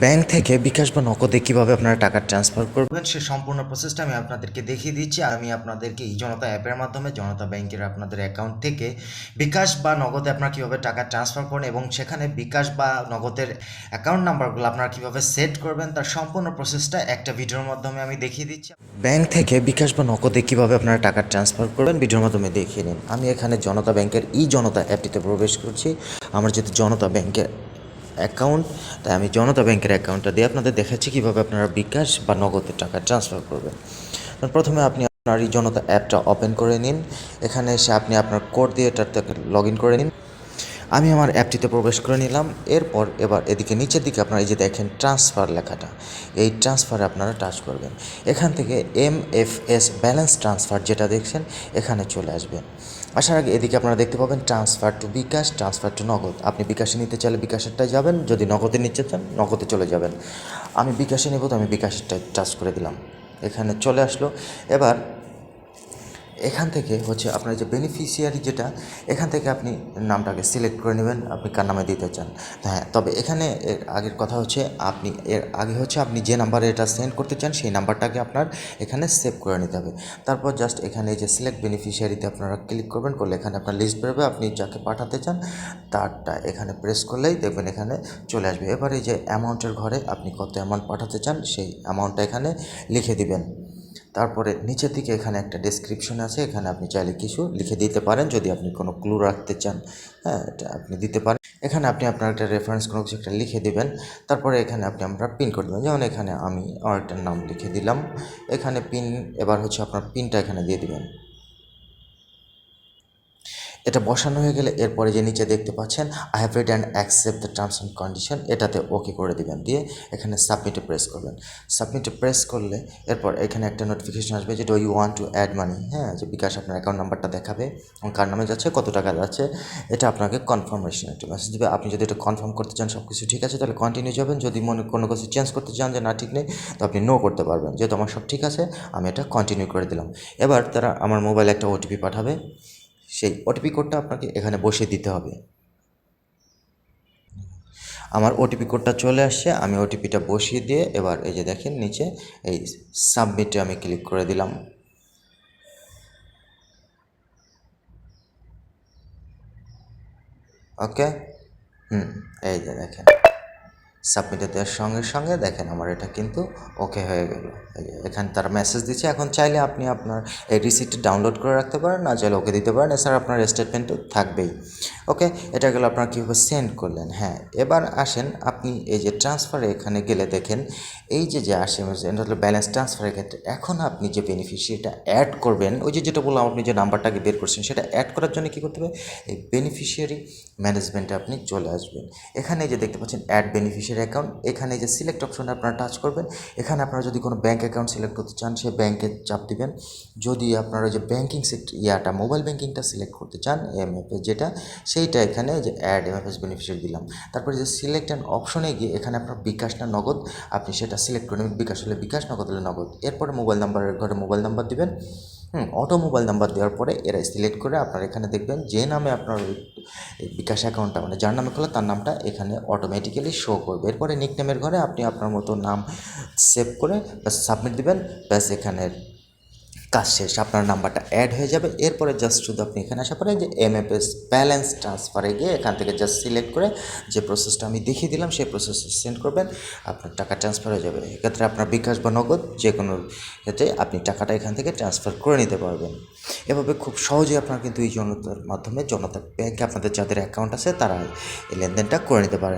Bank থেকে বিকাশ বা নগদে কিভাবে আপনারা টাকা ট্রান্সফার করবেন সে সম্পূর্ণ প্রসেসটা আমি আপনাদেরকে দেখিয়ে দিচ্ছি। আমি আপনাদেরকে এই জনতা অ্যাপের মাধ্যমে জনতা ব্যাংকের আপনাদের অ্যাকাউন্ট থেকে বিকাশ বা নগদে আপনারা কীভাবে টাকা ট্রান্সফার করেন এবং সেখানে বিকাশ বা নগদের অ্যাকাউন্ট নাম্বারগুলো আপনারা কীভাবে সেট করবেন তার সম্পূর্ণ প্রসেসটা একটা ভিডিওর মাধ্যমে আমি দেখিয়ে দিচ্ছি। ব্যাংক থেকে বিকাশ বা নগদে কিভাবে আপনারা টাকা ট্রান্সফার করবেন ভিডিওর মাধ্যমে দেখিয়ে নিন। আমি এখানে জনতা ব্যাংকের জনতা অ্যাপটিতে প্রবেশ করছি। আমার যেহেতু জনতা ব্যাংকের অ্যাকাউন্ট, তাই আমি জনতা ব্যাংকের অ্যাকাউন্টটা দিয়ে আপনাদের দেখাচ্ছি কীভাবে আপনারা বিকাশ বা নগদে টাকা ট্রান্সফার করবেন। প্রথমে আপনি আপনার এই জনতা অ্যাপটা ওপেন করে নিন। এখানে এসে আপনি আপনার কোড দিয়ে এটাতে লগ ইন করে নিন। আমি আমার অ্যাপটিতে প্রবেশ করে নিলাম। এরপর এবার এদিকে নিচের দিকে আপনারা এই যে দেখেন ট্রান্সফার লেখাটা, এই ট্রান্সফারে আপনারা টাচ করবেন। এখান থেকে MFS ব্যালেন্স ট্রান্সফার যেটা দেখছেন এখানে চলে আসবেন। আসার আগে এদিকে আপনারা দেখতে পাবেন transfer to bKash, transfer to Nagad. আপনি বিকাশে নিতে চাইলে বিকাশেরটায় যাবেন, যদি নগদে নিতে চান নগদে চলে যাবেন। আমি বিকাশে নেব, তো আমি বিকাশেরটায় টাচ করে দিলাম। এখানে চলে আসলো। এবার এখান থেকে হচ্ছে আপনার যে বেনিফিশিয়ারি যেটা, এখান থেকে আপনি নামটাকে সিলেক্ট করে নেবেন আপনি কার নামে দিতে চান। হ্যাঁ, তবে এখানে এর আগের কথা হচ্ছে আপনি যে নাম্বারে এটা সেন্ড করতে চান সেই নাম্বারটাকে আপনার এখানে সেভ করে নিতে হবে। তারপর জাস্ট এখানে এই যে সিলেক্ট বেনিফিশিয়ারিতে আপনারা ক্লিক করবেন, করলে এখানে আপনার লিস্ট বেরোবে। আপনি যাকে পাঠাতে চান তারটা এখানে প্রেস করলেই দেখবেন এখানে চলে আসবে। এবার এই যে অ্যামাউন্টের ঘরে আপনি কত অ্যামাউন্ট পাঠাতে চান সেই অ্যামাউন্টটা এখানে লিখে দিবেন। তারপরে নিচের দিকে এখানে একটা ডেসক্রিপশন আছে, এখানে আপনি চাইলে কিছু লিখে দিতে পারেন যদি আপনি কোনো ক্লু রাখতে চান। হ্যাঁ, এটা আপনি দিতে পারেন। এখানে আপনি আপনার একটা রেফারেন্স কোনো কিছু একটা লিখে দেবেন। তারপরে এখানে আপনি আপনার পিন করে দেবেন। যেমন এখানে আমি আমার একটা নাম লিখে দিলাম। এখানে পিন, এবার হচ্ছে আপনার পিনটা এখানে দিয়ে দিবেন। এটা বসানো হয়ে গেলে এরপরে যে নিচে দেখতে পাচ্ছেন I have read and accept the terms and condition, এটাতে ওকে করে দিবেন। দিয়ে এখানে সাবমিটে প্রেস করবেন। সাবমিটে প্রেস করলে এরপর এখানে একটা নোটিফিকেশন আসবে যে do you want to add money. হ্যাঁ, যে বিকাশ আপনার অ্যাকাউন্ট নাম্বারটা দেখাবে এবং কার নামে যাচ্ছে, কত টাকা যাচ্ছে, এটা আপনাকে কনফার্মেশন একটা মেসেজ দেবে। আপনি যদি এটা কনফার্ম করতে চান সব কিছু ঠিক আছে তাহলে কন্টিনিউ যাবেন। যদি মনে কোনো কিছু চেঞ্জ করতে চান যে না ঠিক নেই, তো আপনি নো করতে পারবেন। যেহেতু আমার সব ঠিক আছে আমি এটা কন্টিনিউ করে দিলাম। এবার তারা আমার মোবাইলে একটা ওটিপি পাঠাবে, সেই ওটিপি কোডটা আপনাকে এখানে বসিয়ে দিতে হবে। আমার ওটিপি কোডটা চলে আসছে, আমি ওটিপিটা বসিয়ে দিয়ে এবার এই যে দেখেন নিচে এই সাবমিটে আমি ক্লিক করে দিলাম। ওকে, এই যে দেখেন সাবমিটে দেওয়ার সঙ্গে সঙ্গে দেখেন আমার এটা কিন্তু ওকে হয়ে গেল। এখানে তারা মেসেজ দিচ্ছে। এখন চাইলে আপনি আপনার এই রিসিপ্টটা ডাউনলোড করে রাখতে পারেন, না চাইলে ওকে দিতে পারেন। এছাড়া আপনার স্টেটমেন্টও থাকবেই। ওকে, এটা গেল আপনার কীভাবে সেন্ড করলেন। হ্যাঁ, এবার আসেন আপনি এই যে ট্রান্সফারে এখানে গেলে দেখেন এই যে আসে এটা হলো ব্যালেন্স ট্রান্সফারের ক্ষেত্রে। এখন আপনি যে বেনিফিশিয়ারিটা অ্যাড করবেন, ওই যেটা বললাম আপনি যে নাম্বারটাকে বের করছেন সেটা অ্যাড করার জন্য কী করতে হবে, এই বেনিফিশিয়ারি ম্যানেজমেন্টে আপনি চলে আসবেন। এখানে যে দেখতে পাচ্ছেন অ্যাড বেনিফিশিয়ারি অ্যাকাউন্ট, এখানে যে সিলেক্ট অপশনে আপনারা টাচ করবেন। এখানে আপনারা যদি কোনো ব্যাঙ্ক অ্যাকাউন্ট সিলেক্ট করতে চান সেই ব্যাঙ্কে চাপ দিবেন। যদি আপনারা যে ব্যাঙ্কিং মোবাইল ব্যাঙ্কিংটা সিলেক্ট করতে চান MFS যেটা, সেইটা এখানে যে অ্যাড MFS বেনিফিশিয়ারি দিলাম। তারপরে যে সিলেক্ট অ্যান্ড অপশনে গিয়ে এখানে আপনার বিকাশ না নগদ আপনি সেটা সিলেক্ট করে নেবেন। বিকাশ হলে বিকাশ, নগদ হলে নগদ। এরপরে মোবাইল নাম্বারের ঘরে মোবাইল নাম্বার দিবেন। অটো মোবাইল নাম্বার দেওয়ার পরে এরা সিলেক্ট করে আপনার এখানে দেখবেন যে নামে আপনার এই বিকাশ অ্যাকাউন্টটা মানে যার নামে খোলা তার নামটা এখানে অটোমেটিক্যালি শো করবে। এরপরে নিকনেমের ঘরে আপনি আপনার মতো নাম সেভ করে ব্যাস সাবমিট দিবেন। ব্যাস এখানের কাজ শেষ, আপনার নাম্বারটা অ্যাড হয়ে যাবে। এরপরে জাস্ট শুধু আপনি এখানে আসার পরে যে MFS ব্যালেন্স ট্রান্সফারে গিয়ে এখান থেকে জাস্ট সিলেক্ট করে যে প্রসেসটা আমি দেখিয়ে দিলাম সেই প্রসেসে সেন্ড করবেন, আপনার টাকা ট্রান্সফার হয়ে যাবে। এক্ষেত্রে আপনার বিকাশ বা নগদ যে কোনো ক্ষেত্রে আপনি টাকাটা এখান থেকে ট্রান্সফার করে নিতে পারবেন। এভাবে খুব সহজেই আপনারা কিন্তু এই জনতার মাধ্যমে জনতা ব্যাংকে আপনাদের যাদের অ্যাকাউন্ট আছে তারা এই লেনদেনটা করে নিতে পারেন।